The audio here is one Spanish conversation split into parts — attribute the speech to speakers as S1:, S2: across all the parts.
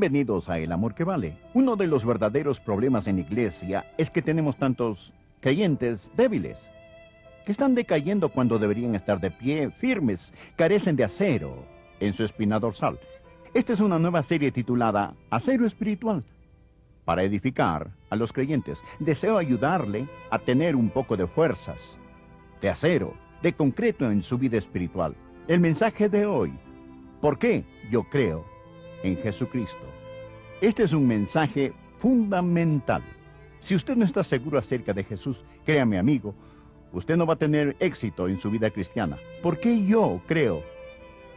S1: Bienvenidos a El Amor que Vale. Uno de los verdaderos problemas en la iglesia es que tenemos tantos creyentes débiles, que están decayendo cuando deberían estar de pie, firmes, carecen de acero en su espina dorsal. Esta es una nueva serie titulada Acero Espiritual, para edificar a los creyentes. Deseo ayudarle a tener un poco de fuerzas, de acero, de concreto en su vida espiritual. El mensaje de hoy: ¿por qué yo creo en Jesucristo? Este es un mensaje fundamental. Si usted no está seguro acerca de Jesús, créame, amigo, usted no va a tener éxito en su vida cristiana. ¿Por qué yo creo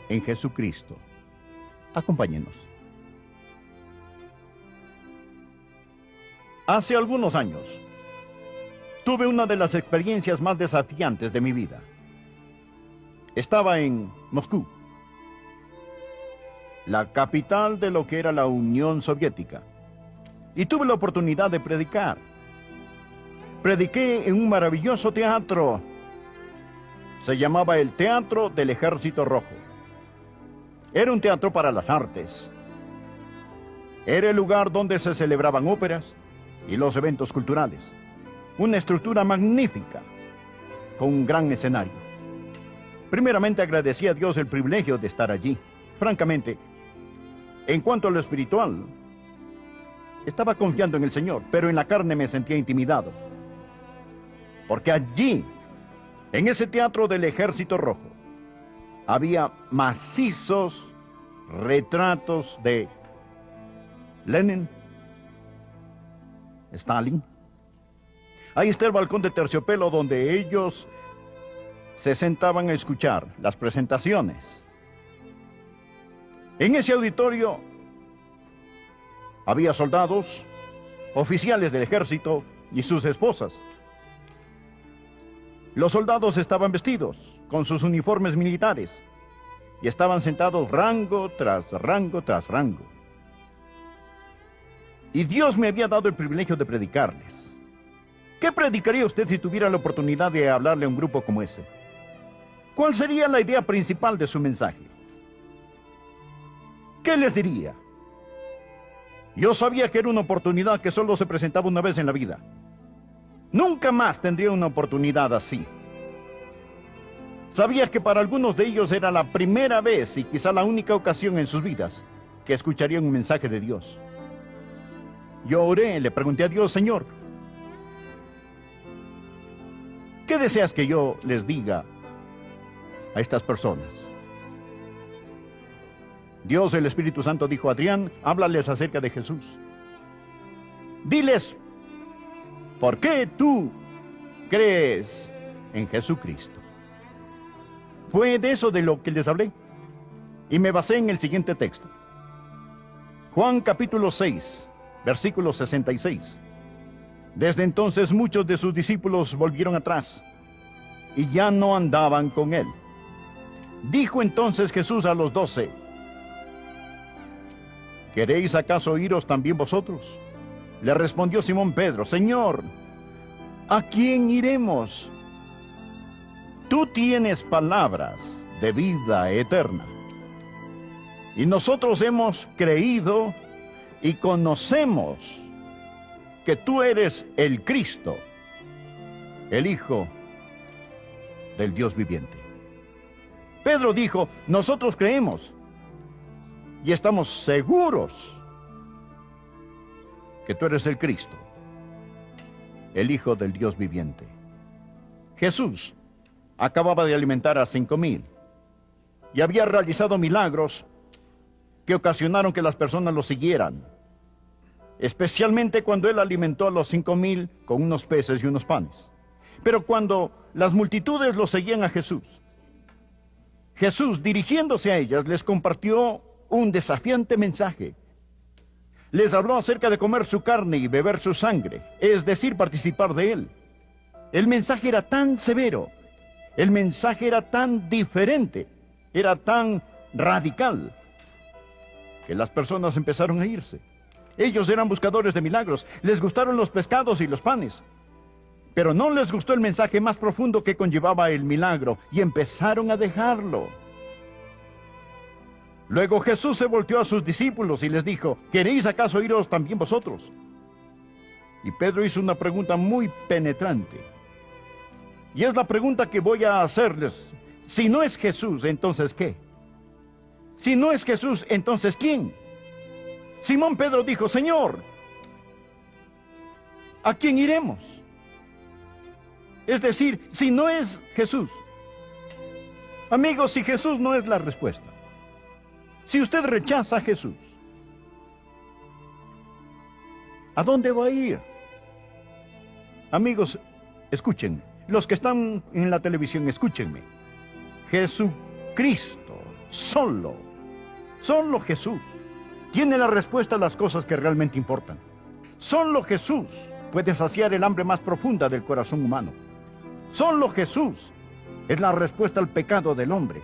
S1: en Jesucristo? Acompáñenos. Hace algunos años, tuve una de las experiencias más desafiantes de mi vida. Estaba en Moscú, la capital de lo que era la Unión Soviética, y tuve la oportunidad de predicar. Prediqué en un maravilloso teatro. Se llamaba el Teatro del Ejército Rojo. Era un teatro para las artes. Era el lugar donde se celebraban óperas y los eventos culturales. Una estructura magnífica, con un gran escenario. Primeramente agradecí a Dios el privilegio de estar allí. Francamente, en cuanto a lo espiritual, estaba confiando en el Señor, pero en la carne me sentía intimidado. Porque allí, en ese teatro del Ejército Rojo, había macizos retratos de Lenin, Stalin. Ahí está el balcón de terciopelo donde ellos se sentaban a escuchar las presentaciones. En ese auditorio había soldados, oficiales del ejército y sus esposas. Los soldados estaban vestidos con sus uniformes militares y estaban sentados rango tras rango tras rango. Y Dios me había dado el privilegio de predicarles. ¿Qué predicaría usted si tuviera la oportunidad de hablarle a un grupo como ese? ¿Cuál sería la idea principal de su mensaje? ¿Qué les diría? Yo sabía que era una oportunidad que solo se presentaba una vez en la vida. Nunca más tendría una oportunidad así. Sabía que para algunos de ellos era la primera vez y quizá la única ocasión en sus vidas que escucharían un mensaje de Dios. Yo oré, le pregunté a Dios: Señor, ¿qué deseas que yo les diga a estas personas? Dios, el Espíritu Santo, dijo: Adrián, háblales acerca de Jesús. Diles, ¿por qué tú crees en Jesucristo? Fue de eso de lo que les hablé, y me basé en el siguiente texto. Juan capítulo 6, versículo 66. Desde entonces muchos de sus discípulos volvieron atrás, y ya no andaban con él. Dijo entonces Jesús a los 12, ¿queréis acaso iros también vosotros? Le respondió Simón Pedro: Señor, ¿a quién iremos? Tú tienes palabras de vida eterna. Y nosotros hemos creído y conocemos que tú eres el Cristo, el Hijo del Dios viviente. Pedro dijo: nosotros creemos y estamos seguros que tú eres el Cristo, el Hijo del Dios viviente. Jesús acababa de alimentar a 5,000 y había realizado milagros que ocasionaron que las personas lo siguieran, especialmente cuando él alimentó a los 5,000 con unos peces y unos panes. Pero cuando las multitudes lo seguían a Jesús, Jesús, dirigiéndose a ellas, les compartió un desafiante mensaje. Les habló acerca de comer su carne y beber su sangre, es decir, participar de él. El mensaje era tan severo, el mensaje era tan diferente, era tan radical, que las personas empezaron a irse. Ellos eran buscadores de milagros, les gustaron los pescados y los panes, pero no les gustó el mensaje más profundo que conllevaba el milagro, y empezaron a dejarlo. Luego Jesús se volteó a sus discípulos y les dijo, ¿queréis acaso iros también vosotros? Y Pedro hizo una pregunta muy penetrante. Y es la pregunta que voy a hacerles. Si no es Jesús, ¿entonces qué? Si no es Jesús, ¿entonces quién? Simón Pedro dijo, Señor, ¿a quién iremos? Es decir, si no es Jesús. Amigos, si Jesús no es la respuesta, si usted rechaza a Jesús, ¿a dónde va a ir? Amigos, escúchenme. Los que están en la televisión, escúchenme. Jesucristo, solo Jesús, tiene la respuesta a las cosas que realmente importan. Solo Jesús puede saciar el hambre más profunda del corazón humano. Solo Jesús es la respuesta al pecado del hombre.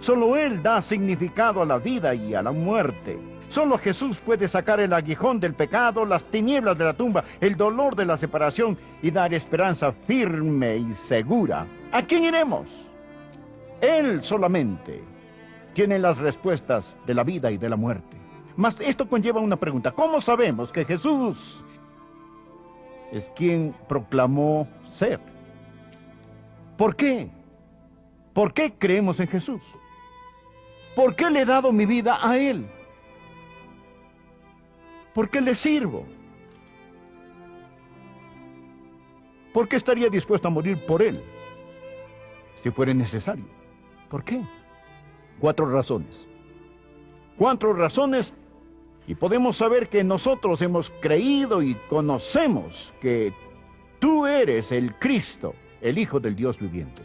S1: Solo Él da significado a la vida y a la muerte. Solo Jesús puede sacar el aguijón del pecado, las tinieblas de la tumba, el dolor de la separación y dar esperanza firme y segura. ¿A quién iremos? Él solamente tiene las respuestas de la vida y de la muerte. Mas esto conlleva una pregunta. ¿Cómo sabemos que Jesús es quien proclamó ser? ¿Por qué? ¿Por qué creemos en Jesús? ¿Por qué le he dado mi vida a Él? ¿Por qué le sirvo? ¿Por qué estaría dispuesto a morir por Él si fuera necesario? ¿Por qué? 4 razones. 4 razones, y podemos saber que nosotros hemos creído y conocemos que tú eres el Cristo, el Hijo del Dios viviente.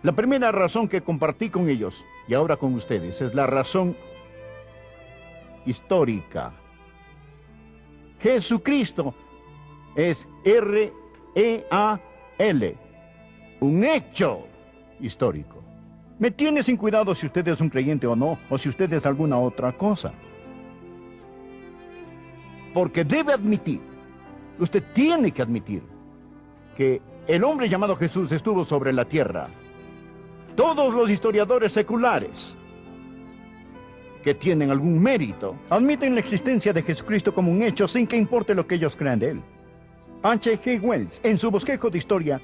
S1: La primera razón que compartí con ellos, y ahora con ustedes, es la razón histórica. Jesucristo es R-E-A-L, un hecho histórico. Me tiene sin cuidado si usted es un creyente o no, o si usted es alguna otra cosa. Porque debe admitir, usted tiene que admitir, que el hombre llamado Jesús estuvo sobre la tierra. Todos los historiadores seculares que tienen algún mérito admiten la existencia de Jesucristo como un hecho sin que importe lo que ellos crean de él. H.G. Wells, en su bosquejo de historia,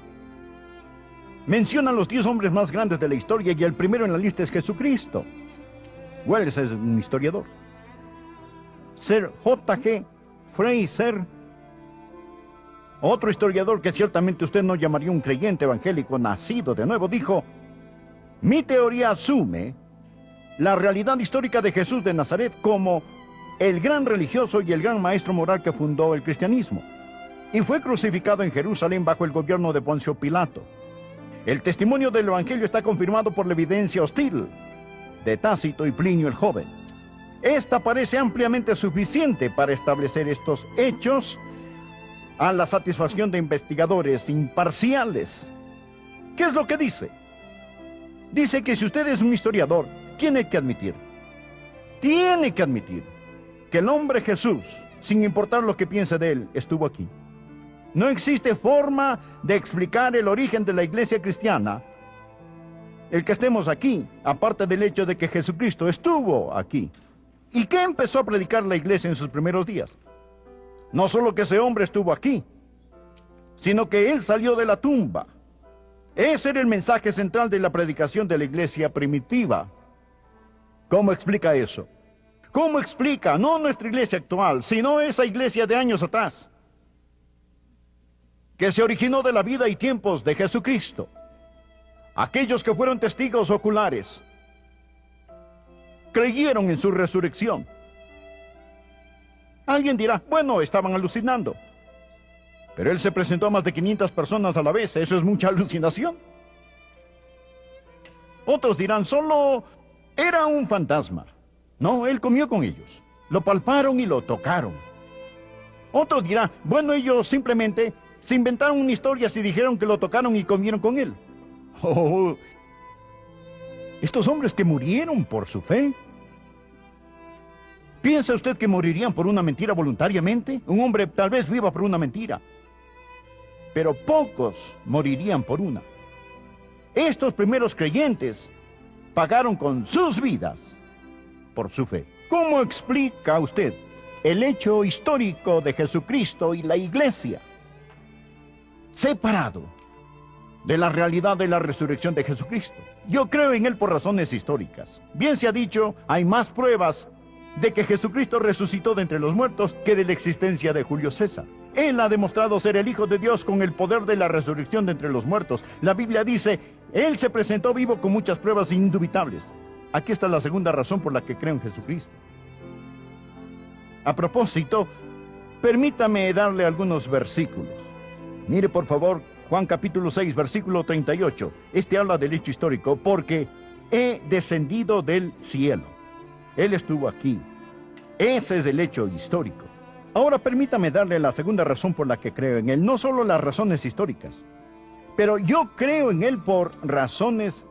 S1: menciona los 10 hombres más grandes de la historia y el primero en la lista es Jesucristo. Wells es un historiador. Sir J.G. Fraser, otro historiador que ciertamente usted no llamaría un creyente evangélico nacido de nuevo, dijo: mi teoría asume la realidad histórica de Jesús de Nazaret como el gran religioso y el gran maestro moral que fundó el cristianismo, y fue crucificado en Jerusalén bajo el gobierno de Poncio Pilato. El testimonio del Evangelio está confirmado por la evidencia hostil de Tácito y Plinio el Joven. Esta parece ampliamente suficiente para establecer estos hechos a la satisfacción de investigadores imparciales. ¿Qué es lo que dice? Dice que si usted es un historiador, tiene que admitir que el hombre Jesús, sin importar lo que piense de él, estuvo aquí. No existe forma de explicar el origen de la iglesia cristiana, el que estemos aquí, aparte del hecho de que Jesucristo estuvo aquí. ¿Y qué empezó a predicar la iglesia en sus primeros días? No solo que ese hombre estuvo aquí, sino que él salió de la tumba. Ese era el mensaje central de la predicación de la iglesia primitiva. ¿Cómo explica eso? ¿Cómo explica, no nuestra iglesia actual, sino esa iglesia de años atrás, que se originó de la vida y tiempos de Jesucristo? Aquellos que fueron testigos oculares creyeron en su resurrección. Alguien dirá, bueno, estaban alucinando. Pero él se presentó a más de 500 personas a la vez. ¿Eso es mucha alucinación? Otros dirán, solo era un fantasma. No, él comió con ellos. Lo palparon y lo tocaron. Otros dirán, bueno, ellos simplemente se inventaron una historia y dijeron que lo tocaron y comieron con él. Oh, estos hombres que murieron por su fe. ¿Piensa usted que morirían por una mentira voluntariamente? Un hombre tal vez viva por una mentira, pero pocos morirían por una. Estos primeros creyentes pagaron con sus vidas por su fe. ¿Cómo explica usted el hecho histórico de Jesucristo y la iglesia separado de la realidad de la resurrección de Jesucristo? Yo creo en él por razones históricas. Bien se ha dicho, hay más pruebas de que Jesucristo resucitó de entre los muertos que de la existencia de Julio César. Él ha demostrado ser el Hijo de Dios con el poder de la resurrección de entre los muertos. La Biblia dice, él se presentó vivo con muchas pruebas indubitables. Aquí está la segunda razón por la que creo en Jesucristo. A propósito, permítame darle algunos versículos. Mire por favor, Juan capítulo 6, versículo 38. Este habla del hecho histórico, porque he descendido del cielo. Él estuvo aquí. Ese es el hecho histórico. Ahora permítame darle la segunda razón por la que creo en él. No solo las razones históricas, pero yo creo en él por razones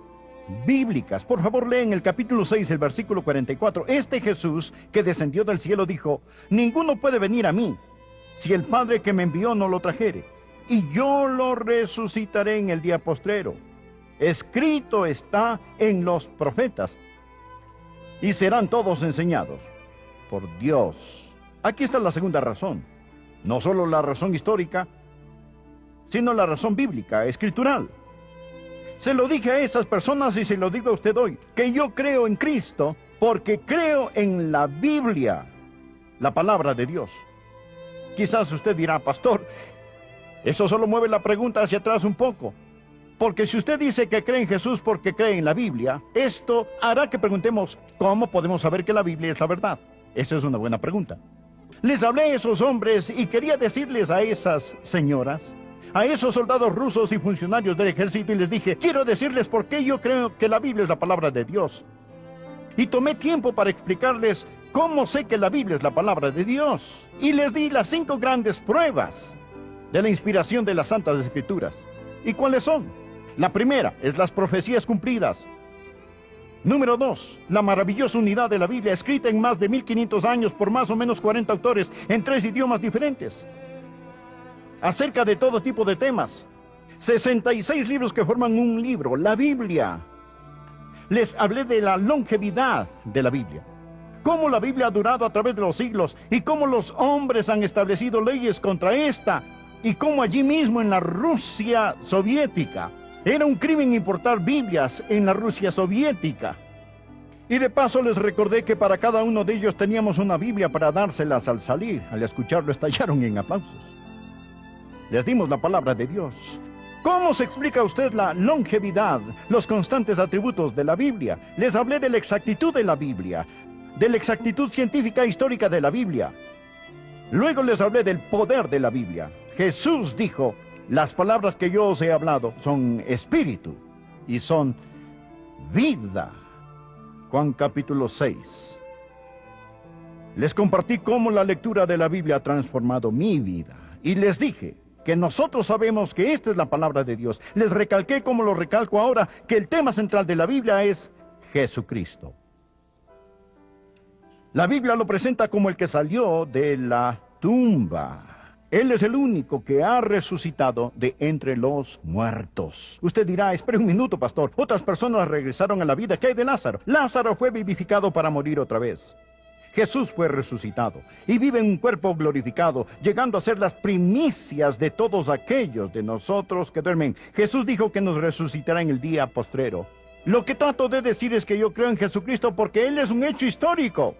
S1: bíblicas. Por favor, leen el capítulo 6, el versículo 44. Este Jesús que descendió del cielo dijo, ninguno puede venir a mí si el Padre que me envió no lo trajere, y yo lo resucitaré en el día postrero. Escrito está en los profetas, y serán todos enseñados por Dios. Aquí está la segunda razón. No solo la razón histórica, sino la razón bíblica, escritural. Se lo dije a esas personas y se lo digo a usted hoy, que yo creo en Cristo porque creo en la Biblia, la palabra de Dios. Quizás usted dirá, pastor, eso solo mueve la pregunta hacia atrás un poco. Porque si usted dice que cree en Jesús porque cree en la Biblia, esto hará que preguntemos, ¿cómo podemos saber que la Biblia es la verdad? Esa es una buena pregunta. Les hablé a esos hombres y quería decirles a esas señoras, a esos soldados rusos y funcionarios del ejército, y les dije, quiero decirles por qué yo creo que la Biblia es la palabra de Dios. Y tomé tiempo para explicarles cómo sé que la Biblia es la palabra de Dios. Y les di las 5 grandes pruebas de la inspiración de las Santas Escrituras. ¿Y cuáles son? La primera es las profecías cumplidas. Número 2, la maravillosa unidad de la Biblia, escrita en más de 1500 años por más o menos 40 autores en 3 idiomas diferentes, acerca de todo tipo de temas. 66 libros que forman un libro, la Biblia. Les hablé de la longevidad de la Biblia, cómo la Biblia ha durado a través de los siglos y cómo los hombres han establecido leyes contra esta, y cómo allí mismo en la Rusia soviética era un crimen importar Biblias en la Rusia soviética. Y de paso les recordé que para cada uno de ellos teníamos una Biblia para dárselas al salir. Al escucharlo estallaron en aplausos. Les dimos la palabra de Dios. ¿Cómo se explica usted la longevidad, los constantes atributos de la Biblia? Les hablé de la exactitud de la Biblia, de la exactitud científica e histórica de la Biblia. Luego les hablé del poder de la Biblia. Jesús dijo, las palabras que yo os he hablado son espíritu y son vida. Juan capítulo 6. Les compartí cómo la lectura de la Biblia ha transformado mi vida. Y les dije que nosotros sabemos que esta es la palabra de Dios. Les recalqué, como lo recalco ahora, que el tema central de la Biblia es Jesucristo. La Biblia lo presenta como el que salió de la tumba. Él es el único que ha resucitado de entre los muertos. Usted dirá, espere un minuto, pastor. Otras personas regresaron a la vida. ¿Qué hay de Lázaro? Lázaro fue vivificado para morir otra vez. Jesús fue resucitado y vive en un cuerpo glorificado, llegando a ser las primicias de todos aquellos de nosotros que duermen. Jesús dijo que nos resucitará en el día postrero. Lo que trato de decir es que yo creo en Jesucristo porque Él es un hecho histórico.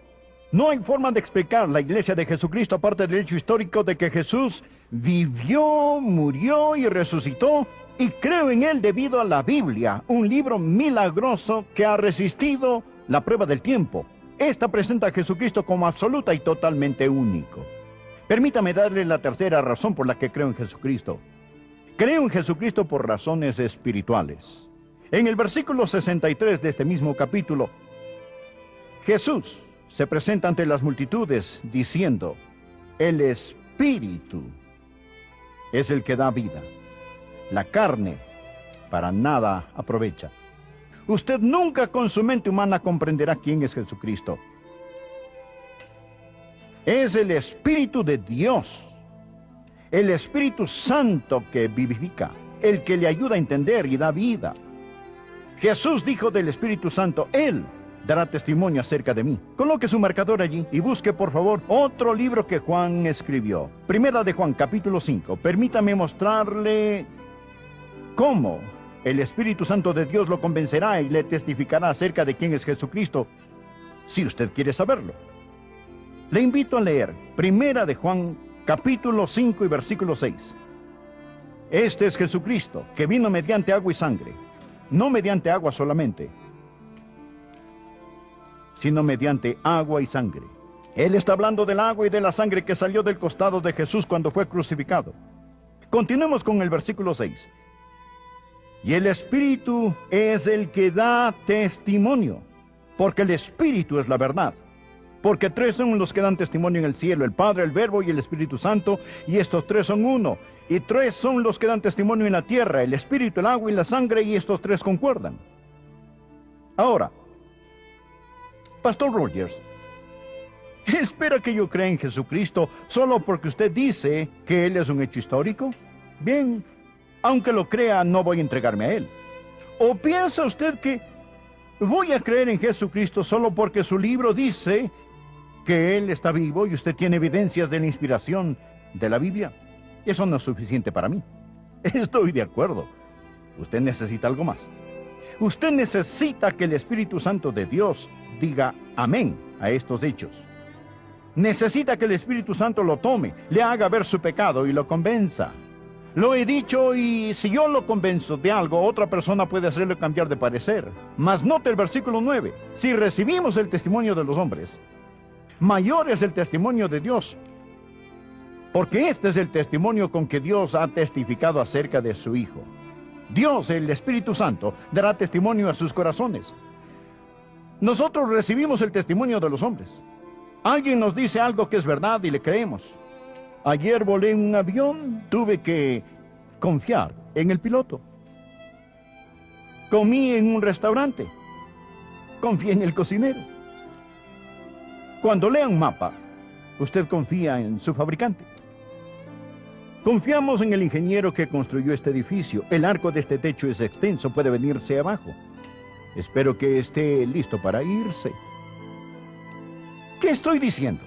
S1: No hay forma de explicar la iglesia de Jesucristo aparte del hecho histórico de que Jesús vivió, murió y resucitó, y creo en Él debido a la Biblia, un libro milagroso que ha resistido la prueba del tiempo. Esta presenta a Jesucristo como absoluta y totalmente único. Permítame darle la tercera razón por la que creo en Jesucristo. Creo en Jesucristo por razones espirituales. En el versículo 63 de este mismo capítulo, Jesús se presenta ante las multitudes diciendo, el Espíritu es el que da vida. La carne para nada aprovecha. Usted nunca con su mente humana comprenderá quién es Jesucristo. Es el Espíritu de Dios, el Espíritu Santo que vivifica, el que le ayuda a entender y da vida. Jesús dijo del Espíritu Santo, Él dará testimonio acerca de mí. Coloque su marcador allí y busque, por favor, otro libro que Juan escribió. Primera de Juan, capítulo 5. Permítame mostrarle cómo el Espíritu Santo de Dios lo convencerá y le testificará acerca de quién es Jesucristo, si usted quiere saberlo. Le invito a leer Primera de Juan, capítulo 5 y versículo 6. Este es Jesucristo, que vino mediante agua y sangre, no mediante agua solamente, sino mediante agua y sangre. Él está hablando del agua y de la sangre que salió del costado de Jesús cuando fue crucificado. Continuemos con el versículo 6. Y el Espíritu es el que da testimonio, porque el Espíritu es la verdad. Porque tres son los que dan testimonio en el cielo, el Padre, el Verbo y el Espíritu Santo, y estos tres son uno. Y tres son los que dan testimonio en la tierra, el Espíritu, el agua y la sangre, y estos tres concuerdan. Ahora, Pastor Rogers, ¿espera que yo crea en Jesucristo solo porque usted dice que Él es un hecho histórico? Bien, aunque lo crea, no voy a entregarme a Él. ¿O piensa usted que voy a creer en Jesucristo solo porque su libro dice que Él está vivo y usted tiene evidencias de la inspiración de la Biblia? Eso no es suficiente para mí. Estoy de acuerdo. Usted necesita algo más. Usted necesita que el Espíritu Santo de Dios diga amén a estos hechos. Necesita que el Espíritu Santo lo tome, le haga ver su pecado y lo convenza. Lo he dicho, y si yo lo convenzo de algo, otra persona puede hacerle cambiar de parecer. Mas note el versículo 9. Si recibimos el testimonio de los hombres, mayor es el testimonio de Dios. Porque este es el testimonio con que Dios ha testificado acerca de su Hijo. Dios, el Espíritu Santo, dará testimonio a sus corazones. Nosotros recibimos el testimonio de los hombres. Alguien nos dice algo que es verdad y le creemos. Ayer volé en un avión, tuve que confiar en el piloto. Comí en un restaurante, confié en el cocinero. Cuando lea un mapa, usted confía en su fabricante. Confiamos en el ingeniero que construyó este edificio. El arco de este techo es extenso, puede venirse abajo. Espero que esté listo para irse. ¿Qué estoy diciendo?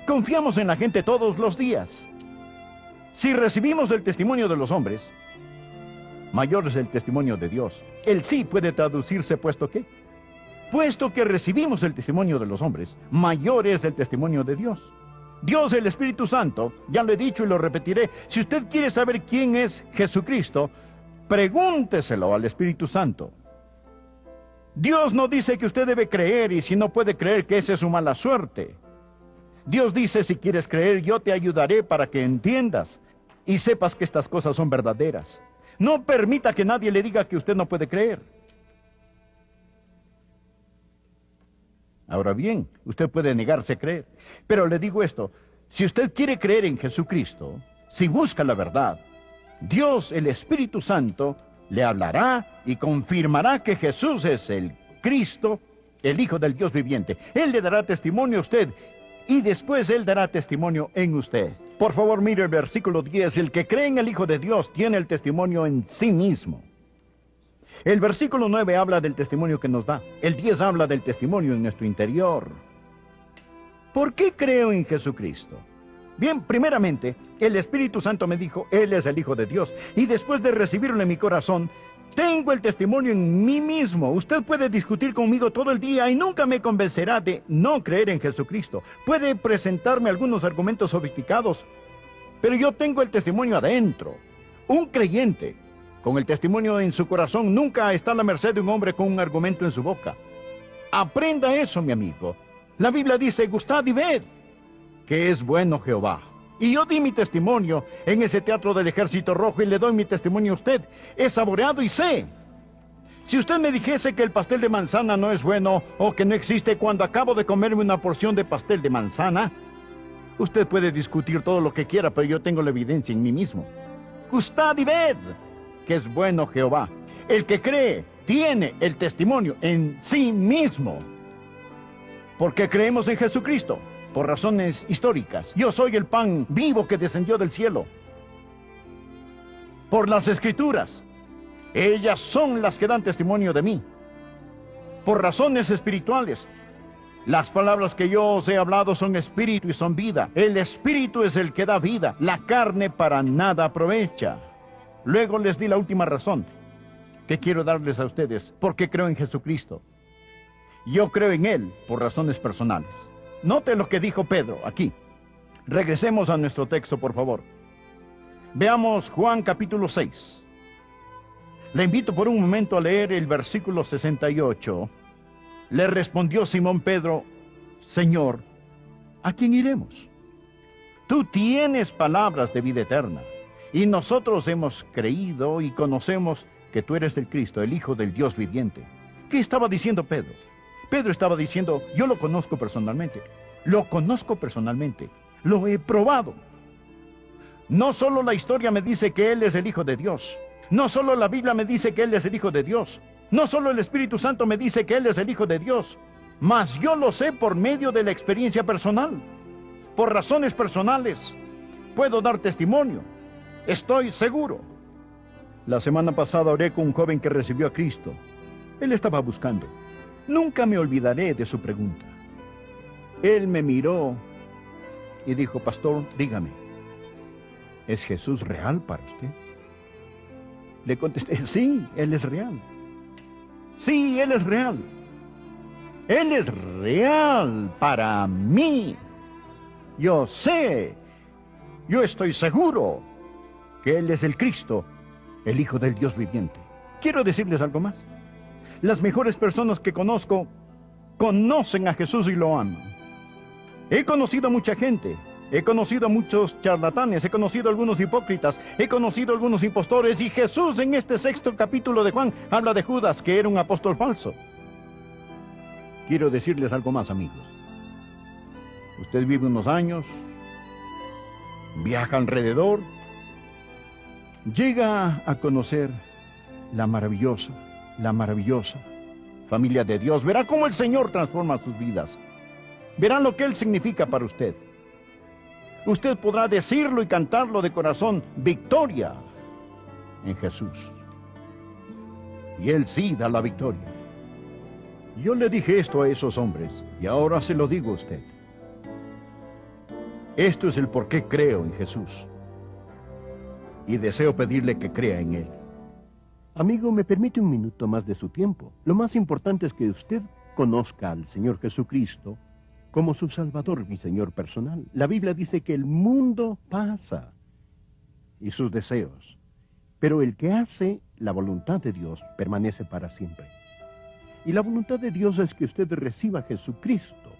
S1: Confiamos en la gente todos los días. Si recibimos el testimonio de los hombres, mayor es el testimonio de Dios. El sí puede traducirse puesto que recibimos el testimonio de los hombres, mayor es el testimonio de Dios. Dios, el Espíritu Santo, ya lo he dicho y lo repetiré, si usted quiere saber quién es Jesucristo, pregúnteselo al Espíritu Santo. Dios no dice que usted debe creer, y si no puede creer, que esa es su mala suerte. Dios dice, si quieres creer, yo te ayudaré para que entiendas y sepas que estas cosas son verdaderas. No permita que nadie le diga que usted no puede creer. Ahora bien, usted puede negarse a creer, pero le digo esto, si usted quiere creer en Jesucristo, si busca la verdad, Dios, el Espíritu Santo, le hablará y confirmará que Jesús es el Cristo, el Hijo del Dios viviente. Él le dará testimonio a usted, y después Él dará testimonio en usted. Por favor, mire el versículo 10. El que cree en el Hijo de Dios tiene el testimonio en sí mismo. El versículo 9 habla del testimonio que nos da. El 10 habla del testimonio en nuestro interior. ¿Por qué creo en Jesucristo? Bien, primeramente, el Espíritu Santo me dijo, Él es el Hijo de Dios. Y después de recibirlo en mi corazón, tengo el testimonio en mí mismo. Usted puede discutir conmigo todo el día y nunca me convencerá de no creer en Jesucristo. Puede presentarme algunos argumentos sofisticados, pero yo tengo el testimonio adentro. Un creyente con el testimonio en su corazón nunca está a la merced de un hombre con un argumento en su boca. Aprenda eso, mi amigo. La Biblia dice, gustad y ved que es bueno Jehová. Y yo di mi testimonio en ese teatro del Ejército Rojo y le doy mi testimonio a usted. He saboreado y sé. Si usted me dijese que el pastel de manzana no es bueno o que no existe cuando acabo de comerme una porción de pastel de manzana, usted puede discutir todo lo que quiera, pero yo tengo la evidencia en mí mismo. Gustad y ved que es bueno Jehová. El que cree tiene el testimonio en sí mismo. Porque creemos en Jesucristo. Por razones históricas. Yo soy el pan vivo que descendió del cielo. Por las Escrituras. Ellas son las que dan testimonio de mí. por razones espirituales. Las palabras que yo os he hablado son espíritu y son vida. El espíritu es el que da vida. La carne para nada aprovecha. Luego les di la última razón que quiero darles a ustedes. Porque creo en Jesucristo. Yo creo en Él por razones personales. Note lo que dijo Pedro aquí. Regresemos a nuestro texto, por favor. Veamos Juan capítulo 6. Le invito por un momento a leer el versículo 68. Le respondió Simón Pedro: Señor, ¿a quién iremos? Tú tienes palabras de vida eterna, y nosotros hemos creído y conocemos que tú eres el Cristo, el Hijo del Dios viviente. ¿Qué estaba diciendo Pedro? Pedro estaba diciendo: yo lo conozco personalmente, lo he probado. No solo la historia me dice que Él es el Hijo de Dios, no solo la Biblia me dice que Él es el Hijo de Dios, no solo el Espíritu Santo me dice que Él es el Hijo de Dios, mas yo lo sé por medio de la experiencia personal. Por razones personales puedo dar testimonio. Estoy seguro. La semana pasada oré con un joven que recibió a Cristo. Él estaba buscando. Nunca me olvidaré de su pregunta. Él me miró y dijo: pastor, dígame, ¿es Jesús real para usted? Le contesté: sí, Él es real. Sí, Él es real. Él es real para mí. Yo sé, yo estoy seguro que Él es el Cristo, el Hijo del Dios viviente. Quiero decirles algo más. Las mejores personas que conozco conocen a Jesús y lo aman. He conocido a mucha gente. He conocido a muchos charlatanes, he conocido a algunos hipócritas, he conocido a algunos impostores, y Jesús en este 6º capítulo de Juan habla de Judas, que era un apóstol falso. Quiero decirles algo más, amigos. Usted vive unos años, viaja alrededor, llega a conocer la maravillosa familia de Dios. Verá cómo el Señor transforma sus vidas. Verán lo que Él significa para usted. Usted podrá decirlo y cantarlo de corazón: victoria en Jesús. Y Él sí da la victoria. Yo le dije esto a esos hombres, y ahora se lo digo a usted. Esto es el por qué creo en Jesús. Y deseo pedirle que crea en Él.
S2: Amigo, ¿me permite un minuto más de su tiempo? Lo más importante es que usted conozca al Señor Jesucristo como su Salvador, mi Señor personal. La Biblia dice que el mundo pasa y sus deseos, pero el que hace la voluntad de Dios permanece para siempre. Y la voluntad de Dios es que usted reciba a Jesucristo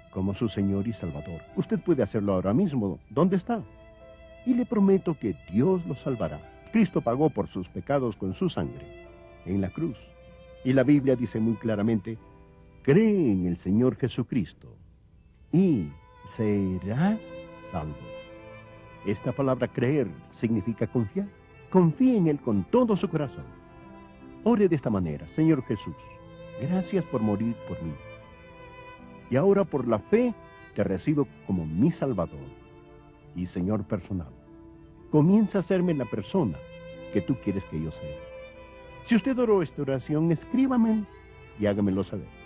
S2: como su Señor y Salvador. Usted puede hacerlo ahora mismo. ¿Dónde está? Y le prometo que Dios lo salvará. Cristo pagó por sus pecados con su sangre en la cruz. Y la Biblia dice muy claramente: cree en el Señor Jesucristo y serás salvo. Esta palabra creer significa confiar. Confíe en Él con todo su corazón. Ore de esta manera: Señor Jesús, gracias por morir por mí. Y ahora por la fe te recibo como mi Salvador y Señor personal. Comienza a hacerme la persona que tú quieres que yo sea. Si usted oró esta oración, escríbame y hágamelo saber.